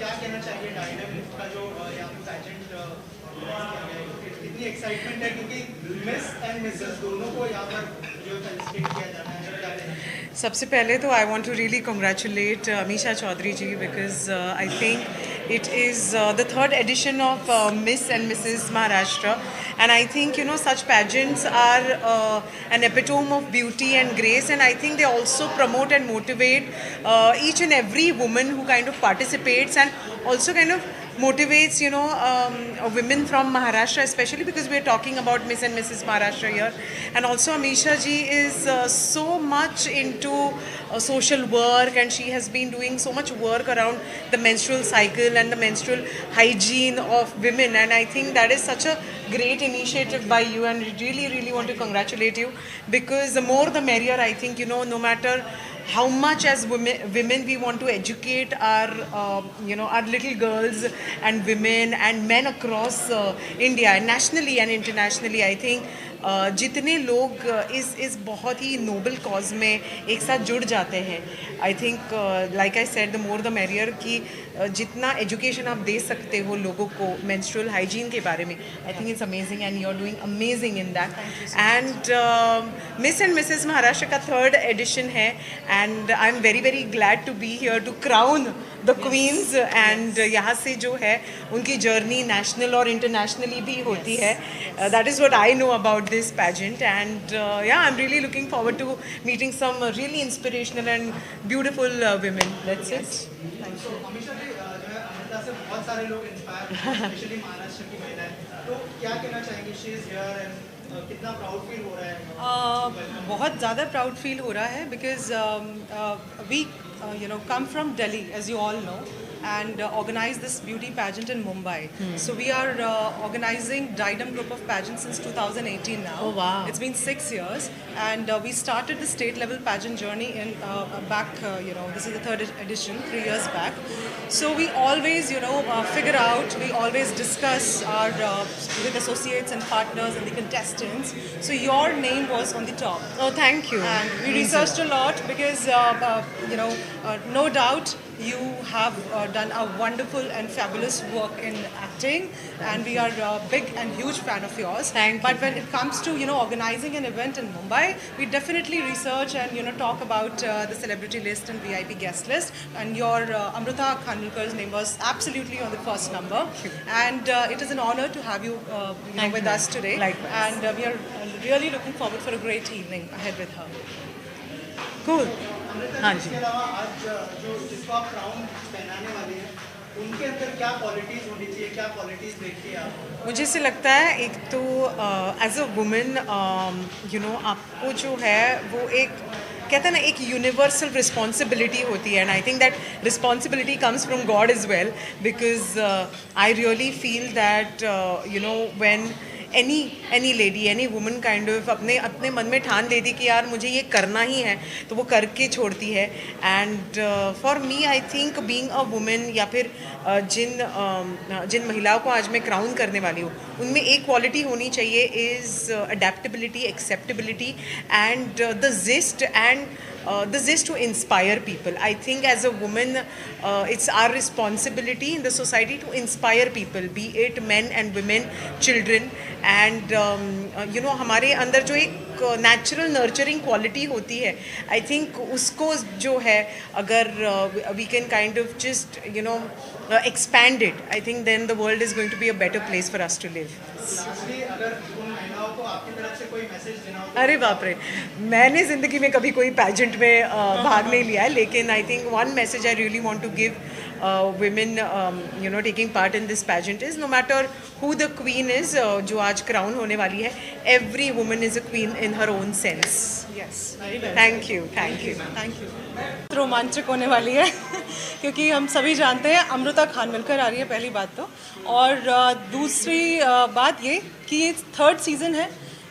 क्या कहना चाहिए डायनामिक का जो यहाँ पे पैजेंट इतनी एक्साइटमेंट है क्योंकि मिस एंड मिसेस दोनों को यहाँ पर जो फेलिसिटेट किया जाना है, क्या कहना चाहिए? सबसे पहले तो I want to really congratulate Amisha Chaudhary ji because I think it is the third edition of Miss and Mrs. Maharashtra, and I think such pageants are an epitome of beauty and grace, and I think they also promote and motivate each and every woman who kind of participates, and also kind of motivates women from Maharashtra, especially because we're talking about Miss and Mrs. Maharashtra here. And also Amisha ji is so much into social work, and she has been doing so much work around the menstrual cycle and the menstrual hygiene of women, and I think that is such a great initiative by you, and really want to congratulate you, because the more the merrier. I think no matter how much as women we want to educate our our little girls and women and men across India, and nationally and internationally. I think जितने लोग इस बहुत ही noble cause में एक साथ जुड़ जाते हैं, I think like I said the more the merrier, कि जितना एजुकेशन आप दे सकते हो लोगों को मेंस्ट्रुअल हाइजीन के बारे में, I think it's amazing and you are doing amazing in that. And Miss and Mrs Maharashtra का थर्ड एडिशन है, and I am very glad to be here to crown the queens. And यहाँ से जो है उनकी जर्नी नेशनल और internationally भी होती है. That is what I know about this pageant, and I'm really looking forward to meeting some really inspirational and beautiful women. That's it. So Amisha ji जो है अमृता से बहुत सारे लोग इंस्पायर हैं, स्पेशली महाराष्ट्र की महिलाएं. तो क्या कहना चाहेंगे? शी इज हियर एंड कितना प्राउड फील हो रहा है? बहुत ज़्यादा प्राउड फील हो रहा है because we come from Delhi, as you all know, and organize this beauty pageant in Mumbai. So we are organizing Didam Group of Pageants since 2018 now. Oh, wow. It's been 6 years, and we started the state level pageant journey in back, this is the third edition, 3 years back. So we always, figure out, we always discuss our with associates and partners and the contestants. So your name was on the top. Oh, thank you. And we researched a lot because, no doubt you have done a wonderful and fabulous work in acting, and we are a big and huge fan of yours. Thank but you. when it comes to organizing an event in Mumbai, we definitely research and talk about the celebrity list and VIP guest list, and your Amrita Khanvilkar's name was absolutely on the first number, and it is an honor to have you, Thank with you. us today. Likewise. And we are really looking forward for a great evening ahead with her. Cool. Amrita हाँ जी, जी. इसके अलावा आज जो जिसको आप crown पहनाने वाले हैं, उनके अंदर क्या क्वालिटीज होनी चाहिए, क्या क्वालिटीज देखती हैं आप? मुझे से लगता है एक तो एज अ वुमेन आपको जो है वो एक कहते हैं ना एक यूनिवर्सल रिस्पॉन्सिबिलिटी होती है, and I think that responsibility comes from God is well, because I really feel that when any lady, any woman kind of अपने मन में ठान लेती कि यार मुझे ये करना ही है, तो वो करके छोड़ती है. And for me I think being a women, या फिर जिन महिलाओं को आज मैं क्राउन करने वाली हूँ, उनमें एक क्वालिटी होनी चाहिए, is adaptability, acceptability, and the gist and the zest to inspire people. I think as a woman, it's our responsibility in the society to inspire people, be it men and women, children, and हमारे अंदर जो एक natural nurturing quality होती है, I think उसको जो है अगर we can kind of just expand it, I think then the world is going to be a better place for us to live. Lastly अगर उन महिलाओं को आपकी तरफ से कोई मैसेज देना हो? अरे बाप रे, मैंने ज़िंदगी में कभी कोई पैजेंट में भाग नहीं लिया है, लेकिन I think one message I really want to give women taking part in this pageant is, no matter who the queen is, जो आज क्राउन होने वाली है, every woman is a queen in her own sense. Yes, very well. Thank you. Thank you. रोमांचक होने वाली है क्योंकि हम सभी जानते हैं अमृता खानविलकर आ रही है, पहली बात तो, और दूसरी बात ये कि ये थर्ड सीज़न है,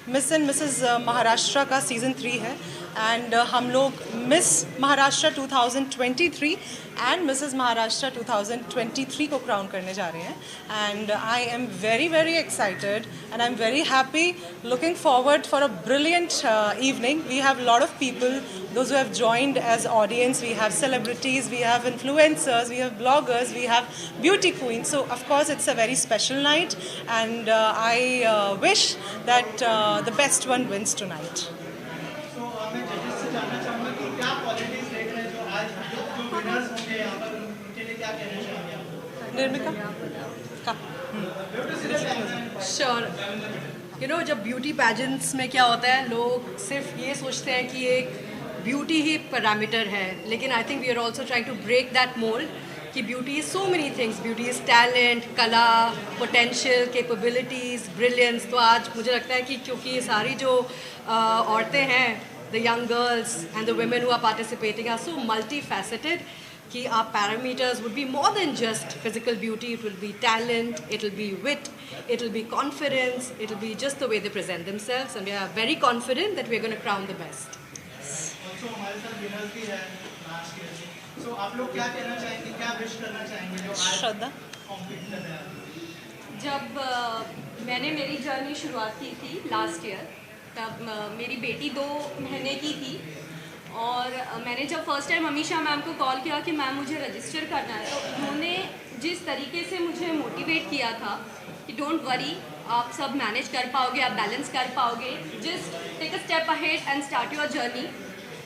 मिस एंड मिसेस महाराष्ट्र का सीज़न 3 है, एंड हम लोग miss Maharashtra 2023 and Mrs Maharashtra 2023 को क्राउन करने जा रहे हैं and I am very very excited and I am very happy looking forward for a brilliant evening. We have a lot of people, those who have joined as audience. We have celebrities, we have influencers, we have bloggers, we have beauty queens. So of course it's a very special night and I wish that the best one wins tonight. तो मैं जजेस से जानना चाहूँगा कि क्या qualities देख रहे हैं जो आज जो विनर्स होंगे यहाँ पर उनके लिए क्या कहना चाहेंगे आप? निर्मिका का श्योर यू नो जब ब्यूटी पैजेंट्स में क्या होता है लोग सिर्फ ये सोचते हैं कि एक ब्यूटी ही पैरामीटर है लेकिन I think we are also trying to break that mould कि beauty is so many things beauty is talent kala potential capabilities brilliance तो आज मुझे लगता है कि क्योंकि ये सारी जो औरतें हैं the young girls and the women who are participating are so multifaceted कि our parameters would be more than just physical beauty. It will be talent, it will be wit, it will be confidence, it will be just the way they present themselves and we are very confident that we are going to crown the best. Also हमारे साथ winners भी हैं last year से। So आप लोग क्या कहना चाहेंगे, क्या विश करना चाहेंगे जो आज श्रद्धा कॉम्पीट कर रहे हैं? जब मैंने मेरी जर्नी शुरुआत की थी लास्ट ईयर तब मेरी बेटी 2 महीने की थी और मैंने जब फर्स्ट टाइम अमीशा मैम को कॉल किया कि मैम मुझे रजिस्टर करना है तो उन्होंने जिस तरीके से मुझे मोटिवेट किया था कि डोंट वरी आप सब मैनेज कर पाओगे आप बैलेंस कर पाओगे just take a step ahead and start your journey.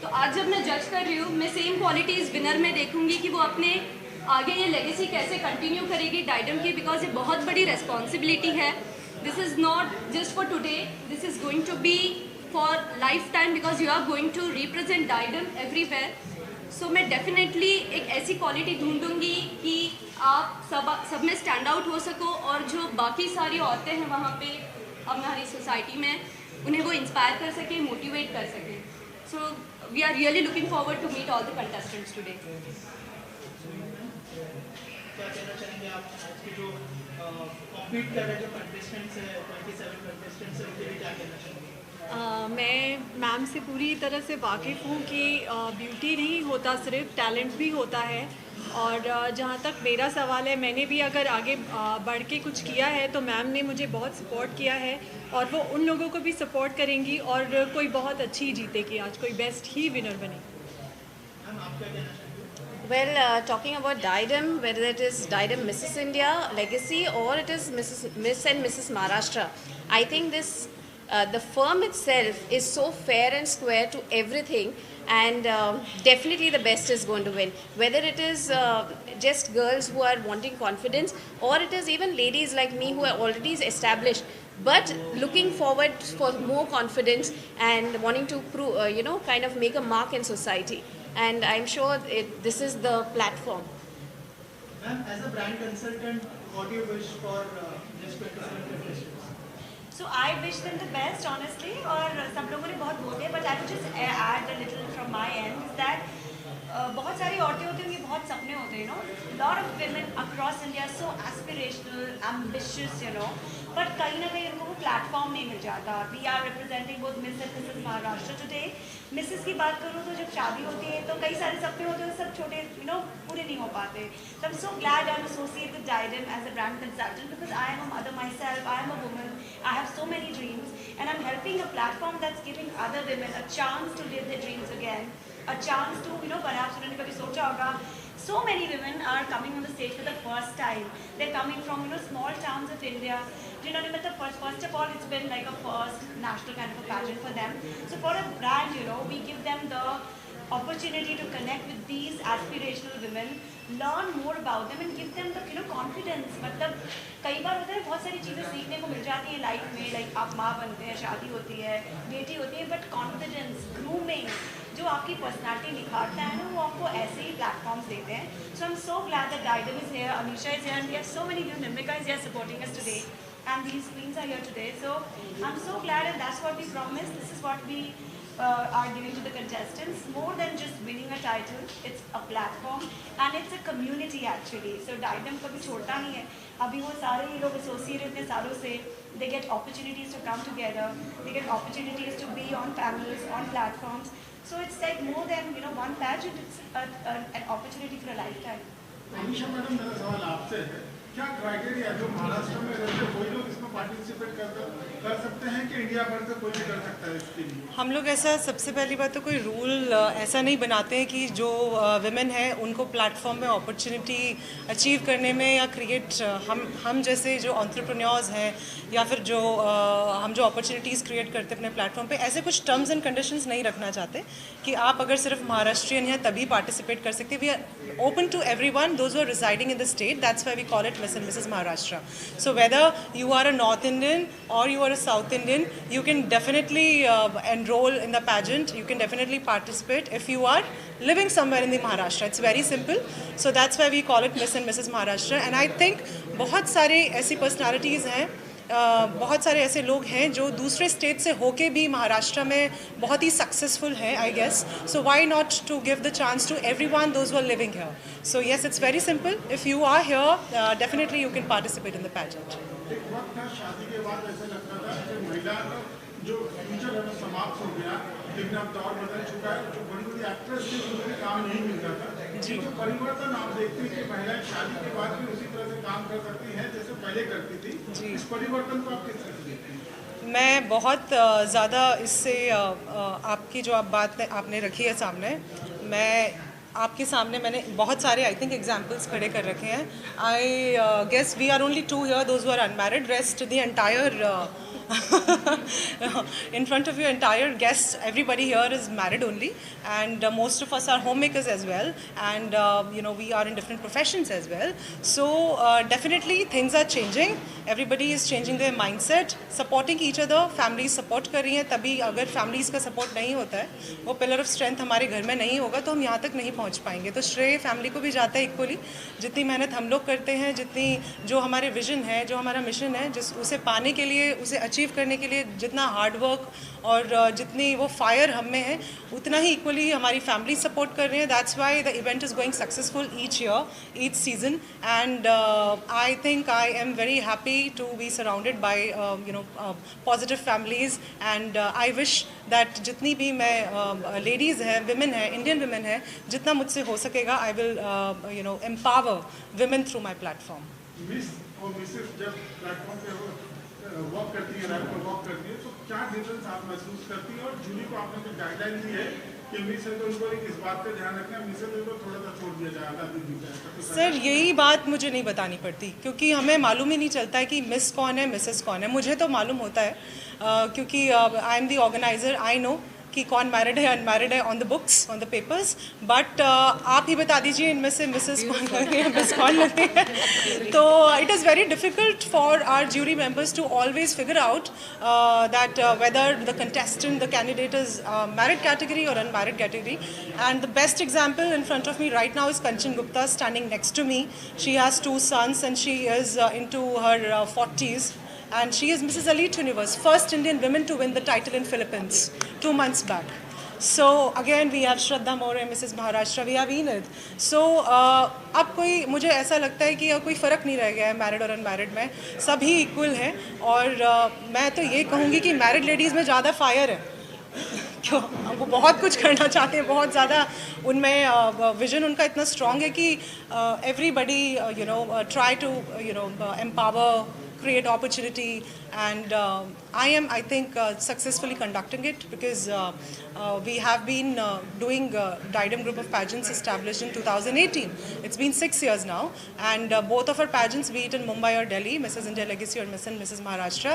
तो आज जब मैं जज कर रही हूँ मैं सेम क्वालिटीज़ विनर में देखूँगी कि वो अपने आगे ये लेगेसी कैसे कंटिन्यू करेगी डाइडम की बिकॉज ये बहुत बड़ी रिस्पॉन्सिबिलिटी है। This is not just for today this is going to be for lifetime because you are going to represent Diadem everywhere. So मैं definitely एक ऐसी quality ढूंढूंगी कि आप सब में stand out हो सको और जो बाकी सारी औरतें हैं वहाँ पे हमारी सोसाइटी में उन्हें वो inspire कर सके motivate कर सके। So we are really looking forward to meet all the contestants today. क्या कहना चाहेंगे आप आज के जो कॉम्पीट कर रहे जो कंटेस्टेंट्स हैं 27 कंटेस्टेंट्स हैं उनके लिए क्या कहना चाहेंगे? मैं मैम से पूरी तरह से वाकिफ़ हूँ कि ब्यूटी नहीं होता सिर्फ टैलेंट भी होता है और जहाँ तक मेरा सवाल है मैंने भी अगर आगे बढ़ के कुछ किया है तो मैम ने मुझे बहुत सपोर्ट किया है और वो उन लोगों को भी सपोर्ट करेंगी और कोई बहुत अच्छी जीतेगी आज कोई बेस्ट ही विनर बनेगी। मैम आप क्या कहना चाहेंगे? Well, talking about Diadem, whether it is Diadem Mrs. India Legacy or it is Miss and Mrs. Maharashtra, I think the firm itself is so fair and square to everything and definitely the best is going to win. Whether it is just girls who are wanting confidence or it is even ladies like me who are already established but looking forward for more confidence and wanting to prove, kind of make a mark in society. And I'm sure this is the platform. Ma'am, as a brand consultant, what do you wish for this 27 contestants? So I wish them the best, honestly. और सब लोगों ने बहुत बोले, but I would just add a little from my end is that बहुत सारी औरतें होती हैं उनके बहुत सपने होते हैं, lot of women across India are so aspirational, ambitious, but कहीं ना कहीं उनको वो platform नहीं मिल जाता. We are representing both Miss and Mrs. Maharashtra today. Mrs. की बात करूँ तो जब शादी होती है तो कई सारे सपने होते हैं सब छोटे पूरे नहीं हो पाते. So I'm so glad I'm associated with Diadem as a brand consultant because I am a mother myself, I am a woman, I have so many dreams and I'm helping a platform that's giving other women a chance to live their dreams again. A chance to, perhaps उन्होंने कभी सोचा होगा, so many women are coming on the stage for the first time. They're coming from, small towns of India. जिन्होंने मतलब first of all, it's been like a first national kind of a pageant for them. So for a brand, we give them the opportunity to connect with these aspirational women, learn more about them and give them the, confidence. मतलब कई बार होता है बहुत सारी चीज़ें सीखने को मिल जाती है लाइफ में, लाइक आप माँ बनते हैं, शादी होती है, बेटी होती है, बट कॉन्फिडेंस, ग्रूमिंग, जो आपकी पर्सनालिटी निखारता है ना, वो आपको ऐसे ही प्लेटफॉर्म्स देते हैं. So I am so glad that Diadem is here, Amisha is here, and we have so many new Nimrika is here supporting us today, and these queens are here today. So I'm so glad, and that's what we promised. This is what we are giving to the contestants. More than just winning a title, it's a platform and it's a community actually. So Diadem कभी छोड़ता नहीं है. अभी वो सारे लोग associate इतने सालों से, they get opportunities to come together, they get opportunities to be on panels, on platforms. So it's like more than one pageant. It's an opportunity for a lifetime. Amisha madam, मेरा सवाल आपसे है, क्या क्राइटेरिया जो महाराष्ट्र में रहते वही लोग इसमें पार्टिसिपेट कर सकते हैं कि इंडिया भर से कोई भी कर सकता है इसके लिए? हम लोग ऐसा, सबसे पहली बात तो कोई रूल ऐसा नहीं बनाते हैं कि जो विमेन है उनको प्लेटफॉर्म में अपॉर्चुनिटी अचीव करने में या क्रिएट, हम जैसे जो एंटरप्रेन्योर्स हैं या फिर जो हम जो अपॉर्चुनिटीज़ क्रिएट करते हैं अपने प्लेटफॉर्म पे, ऐसे कुछ टर्म्स एंड कंडीशंस नहीं रखना चाहते कि आप अगर सिर्फ महाराष्ट्रियन हैं तभी पार्टिसिपेट कर सकते हैं. We are open to everyone, those who are residing in the state. That's why we call it Miss and Mrs. Maharashtra. So whether you are a North Indian or you are a South Indian, you can definitely enroll in the pageant. You can definitely participate if you are living somewhere in the Maharashtra. It's very simple. So that's why we call it Miss and Mrs. Maharashtra. And I think बहुत सारे ऐसी personalities हैं, बहुत सारे ऐसे लोग हैं जो दूसरे स्टेट से होके भी महाराष्ट्र में बहुत ही सक्सेसफुल हैं, I guess. So why not to give the chance to everyone those who are living here. So yes, it's very simple. If you are here, definitely you can participate in the pageant. एक वक्त था शादी के बाद ऐसा लगता था कि महिला का जो फ्यूचर है वो समाप्त हो गया, लेकिन अब दौर बदल चुका है. जो बड़ी बड़ी एक्ट्रेस थी उन्हें काम नहीं मिलता था. जो परिवर्तन आप देखते हैं कि महिलाएं शादी के बाद भी उसी तरह से काम कर सकती हैं जैसे पहले करती थी. इस परिवर्तन को आप किस तरह से देखते हैं? मैं बहुत ज़्यादा इससे आपकी जो आप बात आपने रखी है सामने, मैं आपके सामने मैंने बहुत सारे आई थिंक एग्जाम्पल्स खड़े कर रखे हैं. I guess we are only 2 here, those who are unmarried. Rest the entire in front of your entire guests, everybody here is married only, and most of us are homemakers as well, and we are in different professions as well. So definitely things are changing. Everybody is changing their mindset, supporting each other. Families support कर रही हैं. तभी अगर families का support नहीं होता है, वो pillar of strength हमारे घर में नहीं होगा, तो हम यहाँ तक नहीं पहुँच पाएंगे. तो श्रेय फैमिली को भी जाता है इक्वली. जितनी मेहनत हम लोग करते हैं, जितनी जो हमारे विजन है, जो हमारा मिशन है, जिस उसे पाने के लिए, उसे अचीव करने के लिए जितना हार्ड वर्क और जितनी वो फायर हम में है, उतना ही इक्वली हमारी फैमिली सपोर्ट कर रहे हैं. That's why the event is going successful each year, each season. And I think I am very happy to be surrounded by positive families. And I wish that जितनी भी मैं ladies हैं, women हैं, Indian women हैं, जितना मुझसे हो सकेगा, I will empower women through my platform. Miss और मिसेस जब प्लेटफॉर्म पे वॉक करती है, रैंप पर वॉक करती है, तो क्या डिफरेंस आप महसूस करती है? और जूरी को आपने जो गाइडलाइन दी है कि मिस है तो उनको इस बात पे ध्यान रखना है, मिस है तो थोड़ा सा छोड़ दिया जाएगा. सर यही बात मुझे नहीं बतानी पड़ती, क्योंकि हमें मालूम ही नहीं चलता है कि मिस कौन है, मिसेस कौन है. मुझे तो मालूम होता है क्योंकि I am the organiser. I know कि कौन मैरिड है, अनमैरिड है on the books, on the papers. But आप ही बता दीजिए इनमें से मिसेस कौन लग रही है, मिस कौन लग रही है. तो it is very difficult for our jury members to always figure out that whether the contestant, the candidate is married category और unmarried category. And the best example in front of me right now is Kanchan Gupta standing next to me. She has 2 sons and she is into her 40s. And she is Mrs. Elite Universe, first Indian woman to win the title in Philippines 2 months back. So again we have Shraddha More, Mrs. Maharashtra, we have Enid. So अब कोई, मुझे ऐसा लगता है कि कोई फ़र्क नहीं रह गया है मैरिड और अनमैरिड में, सभी इक्वल हैं. और मैं तो ये कहूँगी कि मैरिड लेडीज़ में ज़्यादा फायर है. क्यों? वो बहुत कुछ करना चाहते हैं, बहुत ज़्यादा उनमें विजन उनका इतना स्ट्रॉन्ग है कि everybody try to empower, create opportunity, and I am, I think, successfully conducting it because we have been doing Diadem Group of Pageants established in 2018. It's been 6 years now, and both of our pageants, be it in Mumbai or Delhi, Mrs. India Legacy or Miss and Mrs. Maharashtra,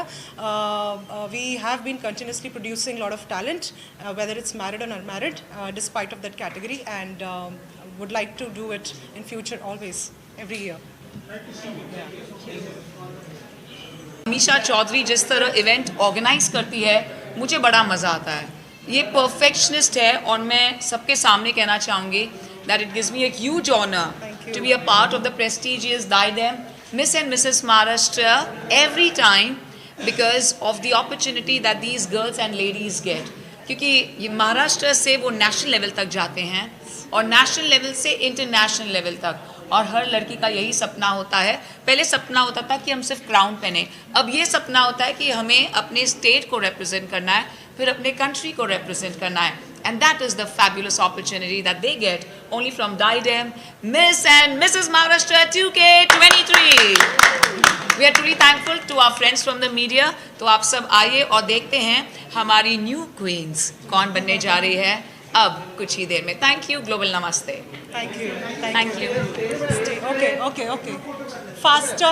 we have been continuously producing a lot of talent, whether it's married or unmarried, despite of that category, and would like to do it in future always, every year. Amisha Chaudhary जिस तरह event organise करती है, मुझे बड़ा मज़ा आता है. ये परफेक्शनिस्ट है और मैं सबके सामने कहना चाहूँगी that it gives me a huge honour to be a part of the prestigious Diadem Miss and Mrs Maharashtra every time because of the opportunity that these girls and ladies get. क्योंकि ये महाराष्ट्र से वो नेशनल लेवल तक जाते हैं और national level से international level तक, और हर लड़की का यही सपना होता है। पहले सपना होता था कि हम सिर्फ क्राउन पहने, अब ये सपना होता है कि हमें अपने स्टेट को रिप्रेजेंट करना है, फिर अपने कंट्री को रिप्रेजेंट करना है। And that is the fabulous opportunity that they get only from Diadem Miss and Mrs. Maharashtra 2K23. We are truly thankful to our friends from the media. तो आप सब आइए और देखते हैं हमारी न्यू क्वींस कौन बनने जा रही है अब कुछ ही देर में। थैंक यू, ग्लोबल नमस्ते। Thank you. Thank you. Okay. Faster.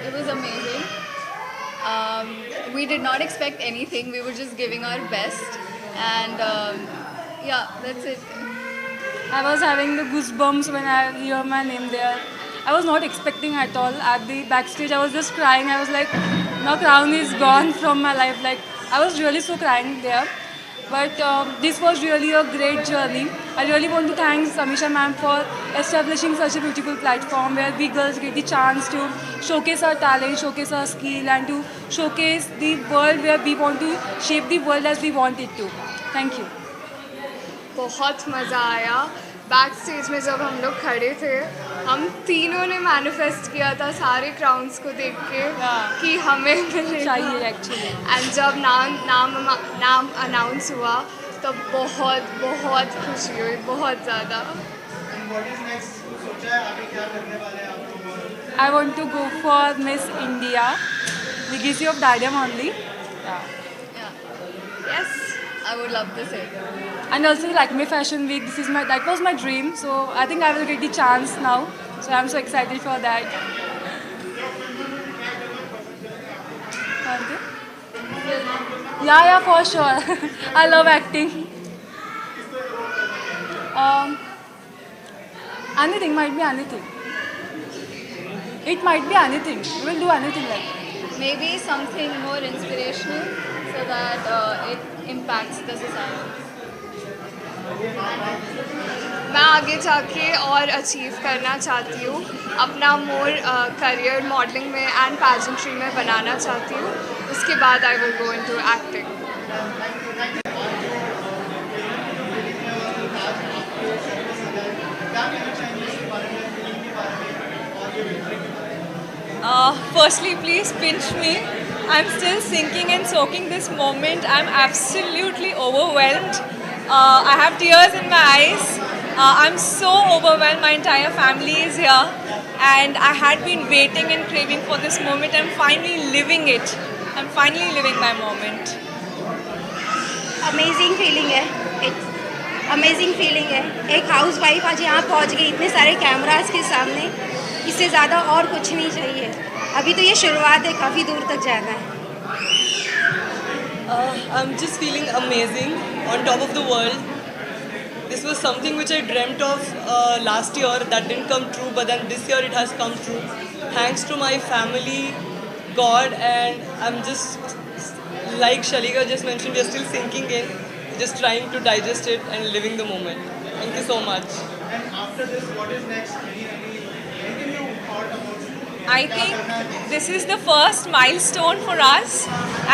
It was amazing. We did not expect anything. We were just giving our best, and yeah, that's it. I was having the goosebumps when I hear my name there. I was not expecting at all. At the backstage, I was just crying. I was like, now crown is gone from my life. Like, I was really so crying there. But this was really a great journey. I really want to thank Amisha ma'am for establishing such a beautiful platform where we girls get the chance to showcase our talent, showcase our skill, and to showcase the world where we want to shape the world as we want it to. Thank you. बहुत मज़ा आया। Back stage में जब हम लोग खड़े थे, हम तीनों ने मैनिफेस्ट किया था सारे क्राउन्स को देख के कि हमें मिलेगा चाहिए एक्चुअली। एंड जब नाम अनाउंस हुआ तो बहुत खुशी हुई, बहुत ज़्यादा। I want to go for Miss India, legacy of Diadem only. Yes, I would love to say. And also Lakme Fashion Week. That was my dream. So I think I will get the chance now. So I'm so excited for that. Yeah, for sure. I love acting. Anything, might be anything. It might be anything. We will do anything like that. Maybe something more inspirational so that it impacts the society. मैं आगे जाके और achieve करना चाहती हूँ, अपना मोर career modelling में and पैजेंट्री में बनाना चाहती हूँ। उसके बाद I will go into acting. Firstly, please pinch me. I'm still sinking and soaking this moment. I'm absolutely overwhelmed. I have tears in my eyes. I'm so overwhelmed. My entire family is here, and I had been waiting and craving for this moment. I'm finally living it. I'm finally living my moment. Amazing feeling है. Amazing feeling है. एक house wife आज यहाँ पहुँच गई इतने सारे cameras के सामने. इससे ज़्यादा और कुछ नहीं चाहिए. अभी तो ये शुरुआत है, काफ़ी दूर तक जाना है. I'm just feeling amazing, on top of the world. This was something which I dreamt of last year that didn't come true, but then this year it has come true. Thanks to my family, God, and I'm just, like Shalika just mentioned, we're still sinking in, just trying to digest it and living the moment. Thank you so much. And after this, what is next? Anything you thought about? I think this is the first milestone for us,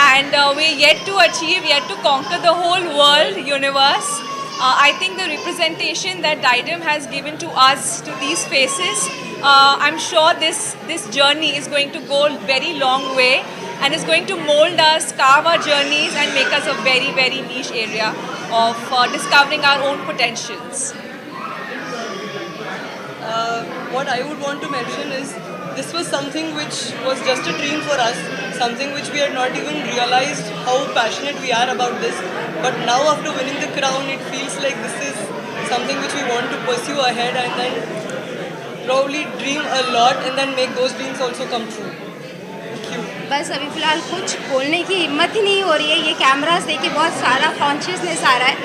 and we're yet to achieve, yet to conquer the whole world, universe. I think the representation that Diadem has given to us, to these faces, I'm sure this journey is going to go a very long way, and is going to mold us, carve our journeys, and make us a very, very niche area of discovering our own potentials. What I would want to mention is, this was something which was just a dream for us, something which we had not even realized how passionate we are about this. But now after winning the crown, it feels like this is something which we want to pursue ahead and then probably dream a lot and then make those dreams also come true. Thank you. बस अभी फ़िलहाल कुछ बोलने की हिम्मत ही नहीं हो रही है. ये कैमरास देख के बहुत सारा कॉन्शियसनेस आ रहा है.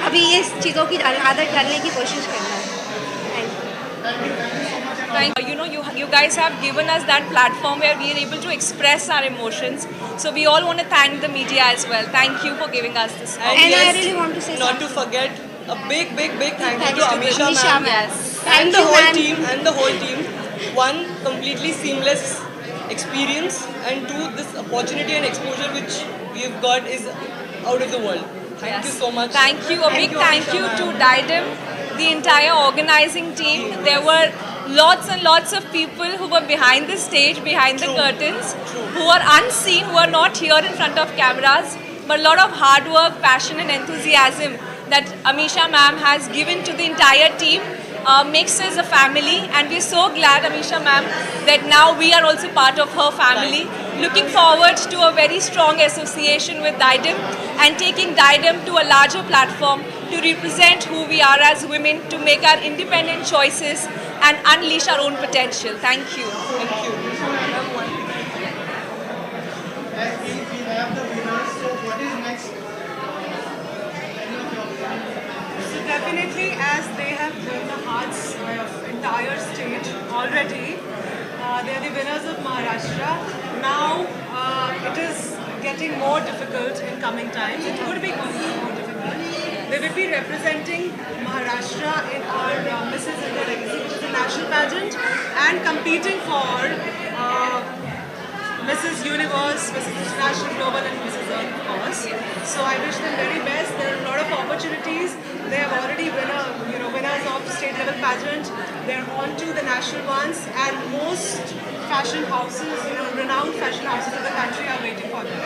अभी ये चीज़ों की आदत डालने की कोशिश करना है. You know, you guys have given us that platform where we are able to express our emotions. So we all want to thank the media as well. Thank you for giving us this. And yes, I really want to say not to forget a big thank you to Amisha ma'am. Yes. and the whole team. One, completely seamless experience, and two, this opportunity and exposure which we've got is out of the world. Thank you so much. Thank you. A big thank you to Didem, the entire organizing team. There were lots and lots of people who were behind the stage, behind the curtains, who are unseen, who are not here in front of cameras, but a lot of hard work, passion and enthusiasm that Amisha ma'am has given to the entire team makes us a family, and we're so glad, Amisha ma'am, that now we are also part of her family. Looking forward to a very strong association with Didem and taking Didem to a larger platform to represent who we are as women, to make our independent choices and unleash our own potential. Thank you. Thank you. As we have the winners, so what is next? So definitely, as they have won the hearts of entire state already, they are the winners of Maharashtra. Now it is getting more difficult in coming times. It could be more difficult. They will be representing Maharashtra in our Mrs. India Legacy, which is a national pageant, and competing for Mrs. Universe, Mrs. International Global, and Mrs. Earth, of course. So I wish them very best. There are a lot of opportunities. They have already winners of state level pageant. They're on to the national ones, and most fashion houses, renowned fashion houses of the country are waiting for them.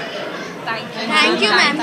Thank you. Thank you, ma'am.